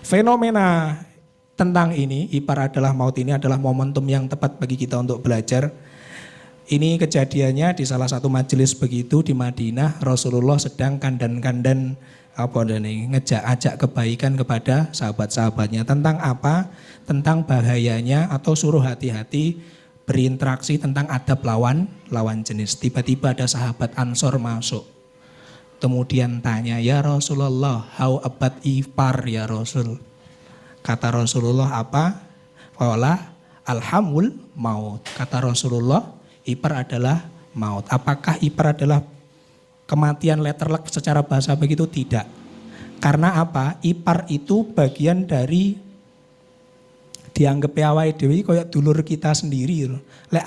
Fenomena tentang ini, ipar adalah maut ini adalah momentum yang tepat bagi kita untuk belajar. Ini kejadiannya di salah satu majelis begitu di Madinah, Rasulullah sedang kandan-kandan ngejak-ajak kebaikan kepada sahabat-sahabatnya. Tentang apa? Tentang bahayanya atau suruh hati-hati berinteraksi tentang adab lawan jenis. Tiba-tiba ada sahabat Ansor masuk. Kemudian tanya, "Ya Rasulullah, how about ipar ya Rasul?" Kata Rasulullah apa? Qala alhamul maut. Kata Rasulullah, ipar adalah maut. Apakah ipar adalah kematian letterlek secara bahasa begitu? Tidak. Karena apa? Ipar itu bagian dari dianggap awake dhewe kayak dulur kita sendiri. Lek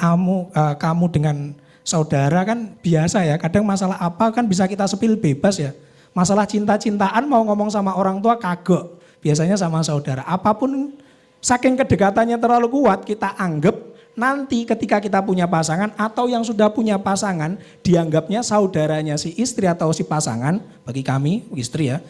kamu dengan saudara kan biasa ya, kadang masalah apa kan bisa kita sepil bebas ya. Masalah cinta-cintaan mau ngomong sama orang tua kagok. Biasanya sama saudara. Apapun saking kedekatannya terlalu kuat kita anggap nanti ketika kita punya pasangan atau yang sudah punya pasangan dianggapnya saudaranya si istri atau si pasangan, bagi kami istri ya,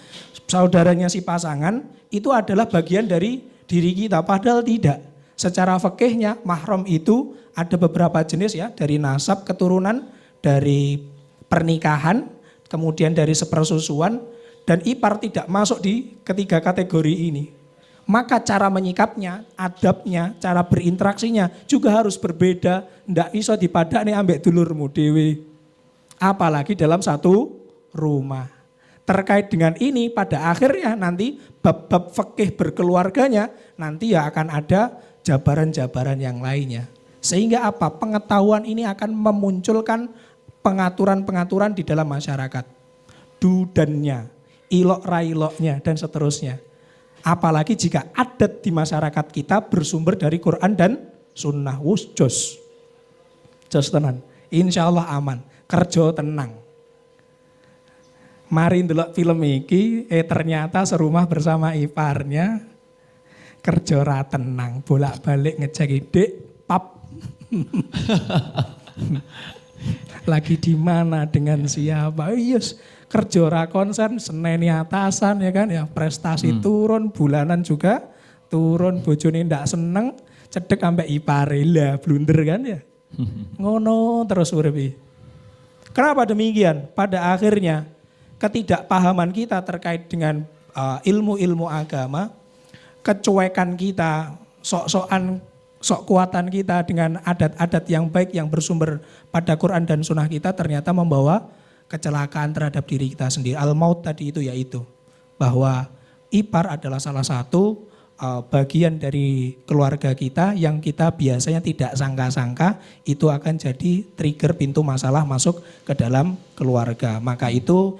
saudaranya si pasangan itu adalah bagian dari diri kita, padahal tidak. Secara fikihnya mahram itu ada beberapa jenis ya, dari nasab, keturunan, dari pernikahan, kemudian dari sepersusuan, dan ipar tidak masuk di ketiga kategori ini. Maka cara menyikapnya, adabnya, cara berinteraksinya juga harus berbeda. Ndak iso dipadakne ambek dulurmu dewe. Apalagi dalam satu rumah. Terkait dengan ini pada akhirnya nanti bab-bab fikih berkeluarganya nanti ya akan ada jabaran-jabaran yang lainnya. Sehingga apa? Pengetahuan ini akan memunculkan pengaturan-pengaturan di dalam masyarakat. Dudannya, ilok railoknya dan seterusnya. Apalagi jika adat di masyarakat kita bersumber dari Quran dan Sunnah. Jos tenan. Insya Allah aman. Kerja tenang. Mari ndelok film iki, ternyata serumah bersama iparnya. Kerja ra tenang. Bolak-balik ngecek ide, pap. Lagi di mana dengan siapa? Yes. Kerja ra konsen, seneni atasan ya kan ya, prestasi turun, bulanan juga turun, bojone ndak seneng, cedek ambek ipare lah, blunder kan ya. Ngono terus urip. Kenapa demikian? Pada akhirnya ketidakpahaman kita terkait dengan ilmu-ilmu agama, kecuekan kita, sok kuatan kita dengan adat-adat yang baik yang bersumber pada Quran dan Sunnah kita ternyata membawa kecelakaan terhadap diri kita sendiri. Al-maut tadi itu yaitu bahwa ipar adalah salah satu bagian dari keluarga kita yang kita biasanya tidak sangka-sangka itu akan jadi trigger pintu masalah masuk ke dalam keluarga. Maka itu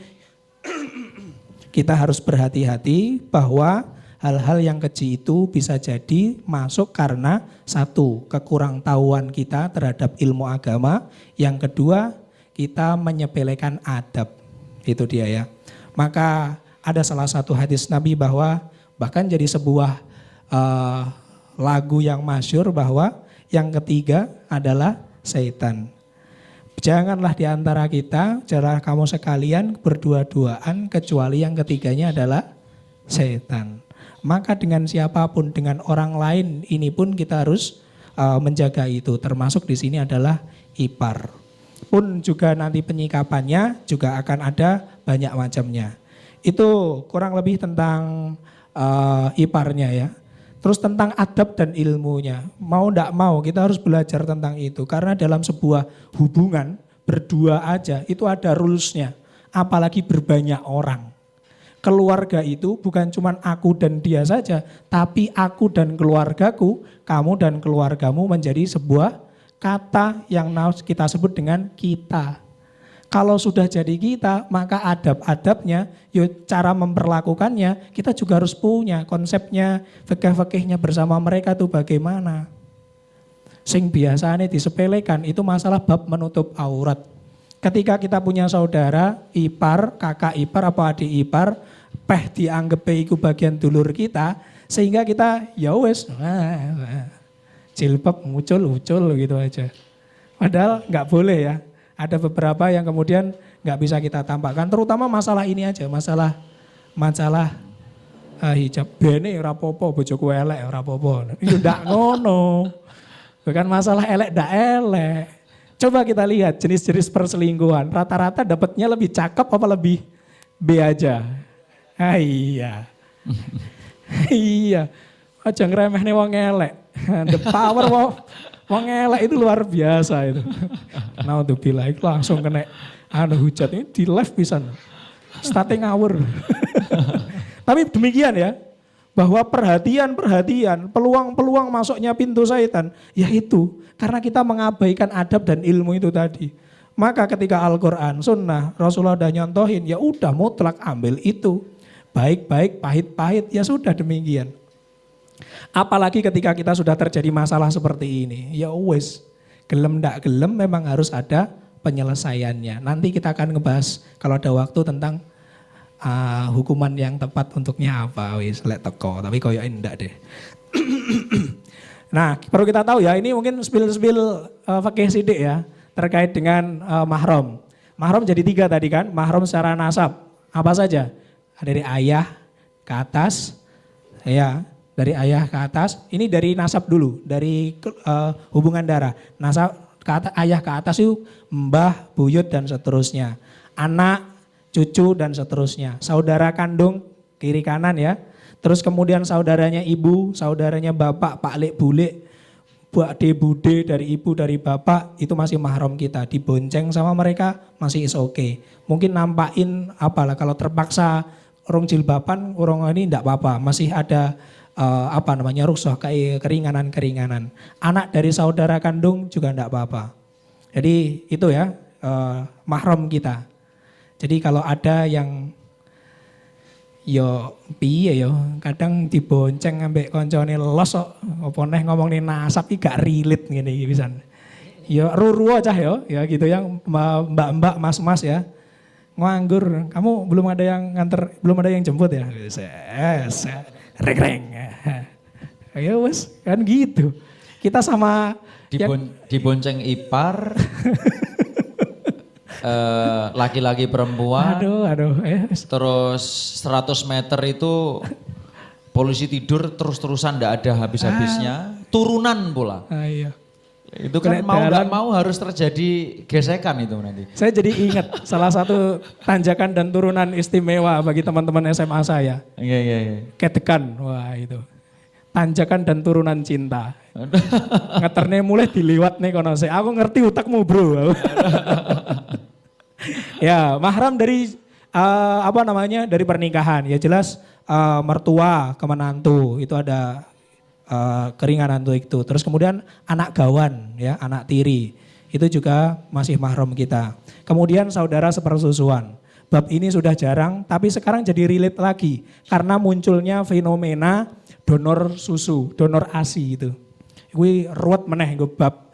kita harus berhati-hati bahwa hal-hal yang keji itu bisa jadi masuk karena satu, kekurangtahuan kita terhadap ilmu agama. Yang kedua, kita menyepelekan adab. Itu dia ya. Maka ada salah satu hadis Nabi bahwa bahkan jadi sebuah lagu yang masyhur bahwa yang ketiga adalah setan. Janganlah di antara kita, janganlah kamu sekalian berdua-duaan kecuali yang ketiganya adalah setan. Maka dengan siapapun, dengan orang lain ini pun kita harus menjaga itu. Termasuk di sini adalah ipar. Pun juga nanti penyikapannya juga akan ada banyak macamnya. Itu kurang lebih tentang iparnya ya. Terus tentang adab dan ilmunya. Mau ndak mau kita harus belajar tentang itu. Karena dalam sebuah hubungan berdua aja itu ada rulesnya. Apalagi berbanyak orang. Keluarga itu bukan cuma aku dan dia saja. Tapi aku dan keluargaku, kamu dan keluargamu menjadi sebuah kata yang kita sebut dengan kita. Kalau sudah jadi kita, maka adab-adabnya, cara memperlakukannya, kita juga harus punya konsepnya, fikih-fikihnya bersama mereka tuh bagaimana. Sing biasanya disepelekan itu masalah bab menutup aurat. Ketika kita punya saudara, ipar, kakak ipar, apa adik ipar, dianggap itu bagian dulur kita, sehingga kita ya wes, jilbab muncul gitu aja. Padahal nggak boleh ya. Ada beberapa yang kemudian nggak bisa kita tampakkan, terutama masalah ini aja, masalah hijab bene ora apa-apa, bojoku elek ora apa-apa. Itu ndak ngono. Bukan masalah elek ndak elek. Coba kita lihat jenis-jenis perselingkuhan. Rata-rata dapatnya lebih cakep apa lebih B aja? Ah, iya. Iya. Aja ngeremehne wong elek. The power wong elek itu luar biasa itu. Naudzubillah itu langsung kena hujat ini di live pisan. Starting hour. Tapi demikian ya. Bahwa perhatian, peluang masuknya pintu syaitan, yaitu karena kita mengabaikan adab dan ilmu itu tadi. Maka ketika Al-Quran, Sunnah, Rasulullah udah nyontohin, ya udah mutlak ambil itu. Baik-baik, pahit-pahit, ya sudah demikian. Apalagi ketika kita sudah terjadi masalah seperti ini, ya wes, gelem ndak gelem memang harus ada penyelesaiannya. Nanti kita akan ngebahas kalau ada waktu tentang hukuman yang tepat untuknya apa, wis lek teko, tapi koyo ndak deh. Nah, perlu kita tahu ya, ini mungkin spill fakih sidik ya, terkait dengan mahram. Mahram jadi 3 tadi kan, mahram secara nasab. Apa saja? Dari ayah ke atas, ya, dari ayah ke atas. Ini dari nasab dulu, dari hubungan darah. Nasab ayah ke atas itu mbah, buyut dan seterusnya. Anak, cucu dan seterusnya. Saudara kandung kiri kanan ya. Terus kemudian saudaranya ibu, saudaranya bapak, paklik, bulik, buade, bude dari ibu, dari bapak itu masih mahram kita. Dibonceng sama mereka masih is okay. Mungkin nampakin apalah kalau terpaksa orang jilbaban, orang ini enggak apa-apa. Masih ada rukhsah kayak keringanan-keringanan. Anak dari saudara kandung juga enggak apa-apa. Jadi itu ya mahram kita. Jadi kalau ada yang yo piye yo kadang dibonceng ambek koncone los kok apa neh ngomongin nasab iki gak relate ngene iki pisan. Yo ruru cah yo ya gitu yang mbak-mbak mas-mas ya. Nganggur, kamu belum ada yang nganter, belum ada yang jemput ya? Reng-reng. Ayo wes kan gitu. Kita sama dibonceng ipar. Laki-laki perempuan. Aduh. Terus 100 meter itu polisi tidur terus-terusan enggak ada habis-habisnya. Turunan pula. Iya. Itu kan mau nggak mau harus terjadi gesekan itu nanti. Saya jadi ingat salah satu tanjakan dan turunan istimewa bagi teman-teman SMA saya. Iya. Ketekan, wah itu. Tanjakan dan turunan cinta. Ngeterne mulai diliwat nih kono. Aku ngerti utakmu bro. Ya mahram dari dari pernikahan. Ya jelas mertua ke menantu itu ada keringanan untuk itu. Terus kemudian anak gawan ya, anak tiri. Itu juga masih mahram kita. Kemudian saudara sepersusuan. Bab ini sudah jarang tapi sekarang jadi relate lagi. Karena munculnya fenomena donor susu, donor ASI itu. Kuwi ruwet meneh nggo bab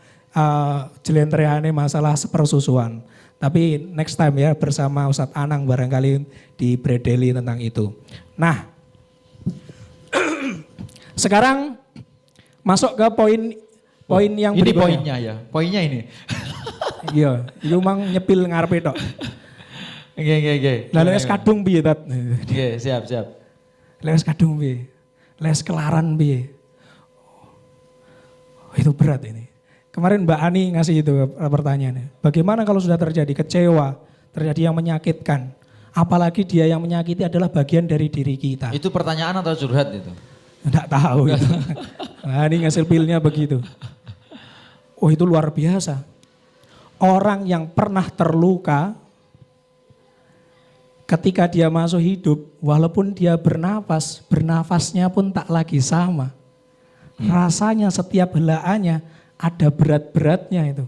jelentrehane masalah sepersusuan. Tapi next time ya bersama Ustadz Anang barangkali dibredeli tentang itu. Nah, sekarang masuk ke poin yang ini berikutnya. Poinnya ya, poinnya ini. Iya, itu mang nyepil ngarepe tok. Oke. Lalu es kadung piye tat? Oke, siap. Les kadung piye? Les kelaran piye? Oh, itu berat ini. Kemarin Mbak Ani ngasih itu pertanyaannya. Bagaimana kalau sudah terjadi kecewa, terjadi yang menyakitkan? Apalagi dia yang menyakiti adalah bagian dari diri kita. Itu pertanyaan atau curhat itu? Enggak tahu itu. Nah, ini ngasih pilnya begitu. Oh itu luar biasa. Orang yang pernah terluka ketika dia masuk hidup, walaupun dia bernafasnya pun tak lagi sama. Rasanya setiap helaannya ada berat-beratnya itu.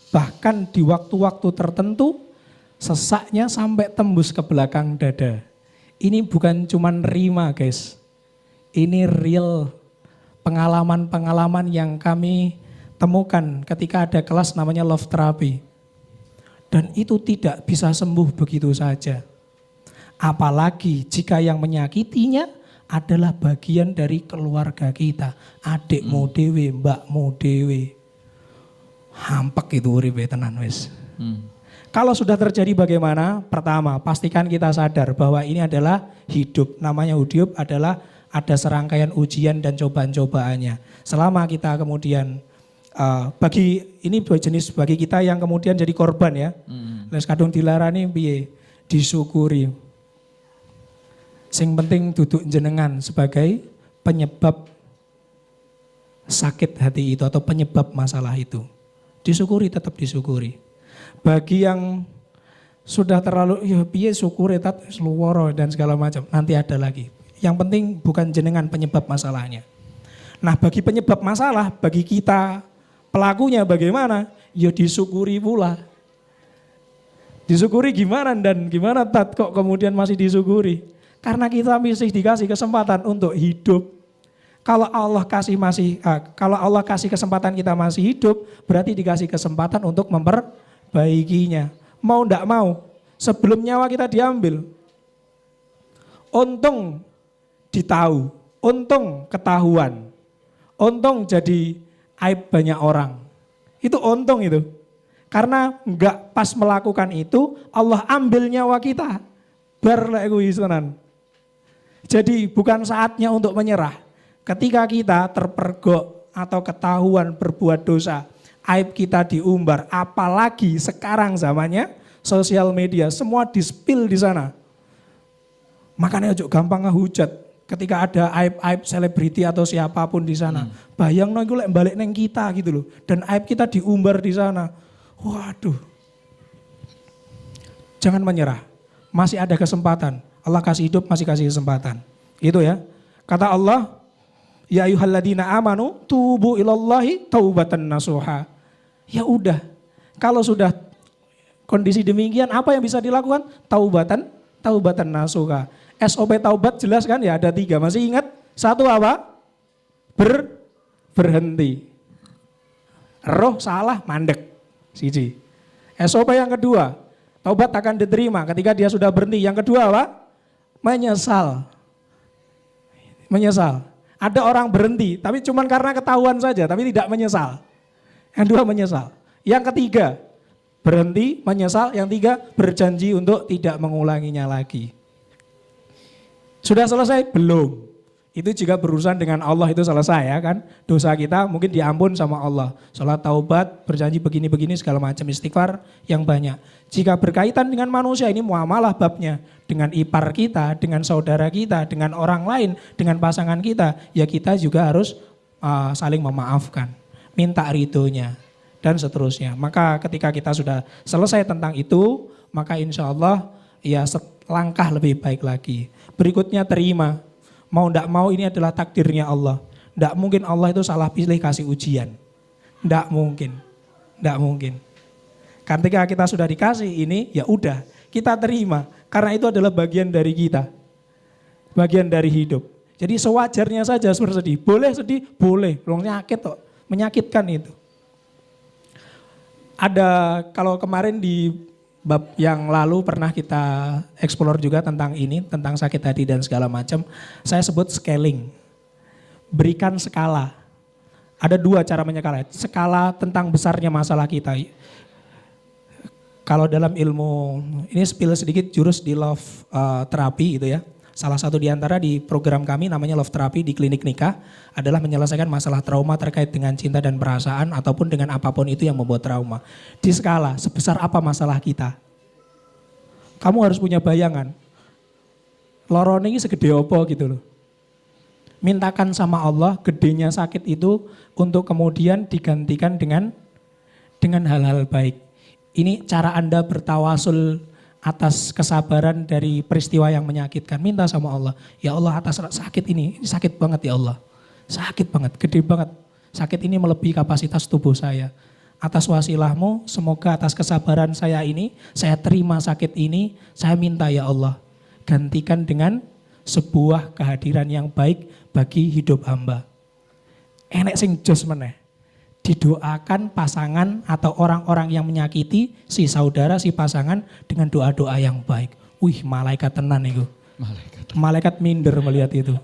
Bahkan di waktu-waktu tertentu sesaknya sampai tembus ke belakang dada. Ini bukan cuma rima guys. Ini real pengalaman-pengalaman yang kami temukan ketika ada kelas namanya love therapy. Dan itu tidak bisa sembuh begitu saja. Apalagi jika yang menyakitinya adalah bagian dari keluarga kita. Adikmu dewe, mbakmu dewe. Hampek itu uripe tenan wis. Kalau sudah terjadi bagaimana? Pertama, pastikan kita sadar bahwa ini adalah hidup. Namanya hidup adalah ada serangkaian ujian dan cobaan-cobaannya. Selama kita kemudian bagi ini dua jenis bagi kita yang kemudian jadi korban ya. Les kadung dilarani piye? Disyukuri. Sing penting duduk jenengan sebagai penyebab sakit hati itu atau penyebab masalah itu. Disyukuri, tetap disyukuri. Bagi yang sudah terlalu ya piye syukuri tat luworo dan segala macam, nanti ada lagi. Yang penting bukan jenengan penyebab masalahnya. Nah, bagi penyebab masalah, bagi kita pelakunya bagaimana? Ya disyukuri pula. Disyukuri gimana dan gimana tat kok kemudian masih disyukuri? Karena kita masih dikasih kesempatan untuk hidup. Kalau Allah kasih kesempatan kita masih hidup, berarti dikasih kesempatan untuk memperbaikinya. Mau ndak mau, sebelum nyawa kita diambil, untung ditahu, untung ketahuan, untung jadi aib banyak orang. Itu untung itu. Karena enggak pas melakukan itu, Allah ambil nyawa kita. Jadi bukan saatnya untuk menyerah. Ketika kita terpergok atau ketahuan berbuat dosa, aib kita diumbar, apalagi sekarang zamannya sosial media, semua di-spill di sana. Makanya ojo gampang ngehujat ketika ada aib-aib selebriti atau siapapun di sana. Bayang iku lek balik neng kita gitu loh, dan aib kita diumbar di sana. Waduh. Jangan menyerah. Masih ada kesempatan. Allah kasih hidup, masih kasih kesempatan. Itu ya. Kata Allah, ya ayyuhalladzina amanu tubu ilallahi taubatan nasuha. Ya udah. Kalau sudah kondisi demikian, apa yang bisa dilakukan? Taubatan nasuha. SOP taubat jelas kan ya, ada 3. Masih ingat? 1 apa? Berhenti. Roh salah mandek. Siji. SOP yang kedua, taubat akan diterima ketika dia sudah berhenti. Yang kedua apa? Menyesal. Ada orang berhenti, tapi cuma karena ketahuan saja, tapi tidak menyesal. Yang 2 menyesal. Yang ketiga, berhenti, menyesal. Yang 3, berjanji untuk tidak mengulanginya lagi. Sudah selesai? Belum. Itu jika berurusan dengan Allah itu selesai ya kan. Dosa kita mungkin diampun sama Allah. Salat taubat, berjanji begini-begini segala macam, istighfar yang banyak. Jika berkaitan dengan manusia, ini muamalah babnya. Dengan ipar kita, dengan saudara kita, dengan orang lain, dengan pasangan kita. Ya kita juga harus saling memaafkan. Minta ridhonya dan seterusnya. Maka ketika kita sudah selesai tentang itu, maka insya Allah ya langkah lebih baik lagi. Berikutnya terima. Mau ndak mau ini adalah takdirnya Allah. Ndak mungkin Allah itu salah pilih kasih ujian. Ndak mungkin. Ketika kita sudah dikasih ini, ya udah kita terima. Karena itu adalah bagian dari kita. Bagian dari hidup. Jadi sewajarnya saja bersedih. Boleh sedih? Boleh. Belum nyakit kok. Menyakitkan itu. Ada kalau kemarin di bab yang lalu pernah kita explore juga tentang ini, tentang sakit hati dan segala macam. Saya sebut scaling. Berikan skala. Ada 2 cara menyekala. Skala tentang besarnya masalah kita. Kalau dalam ilmu, ini spill sedikit jurus di love terapi gitu ya. Salah satu di antara di program kami namanya love terapi di klinik nikah adalah menyelesaikan masalah trauma terkait dengan cinta dan perasaan ataupun dengan apapun itu yang membuat trauma. Di skala sebesar apa masalah kita. Kamu harus punya bayangan. Lorone ini segede apa gitu loh. Mintakan sama Allah gedenya sakit itu untuk kemudian digantikan dengan hal-hal baik. Ini cara Anda bertawasul atas kesabaran dari peristiwa yang menyakitkan. Minta sama Allah. Ya Allah atas sakit ini sakit banget ya Allah. Sakit banget, gede banget. Sakit ini melebihi kapasitas tubuh saya. Atas wasilahmu, semoga atas kesabaran saya ini, saya terima sakit ini, saya minta ya Allah. Gantikan dengan sebuah kehadiran yang baik bagi hidup hamba. Enek sing jos meneh. Didoakan pasangan atau orang-orang yang menyakiti si saudara, si pasangan dengan doa-doa yang baik. Wih malaikat tenan itu. Malaikat minder melihat itu.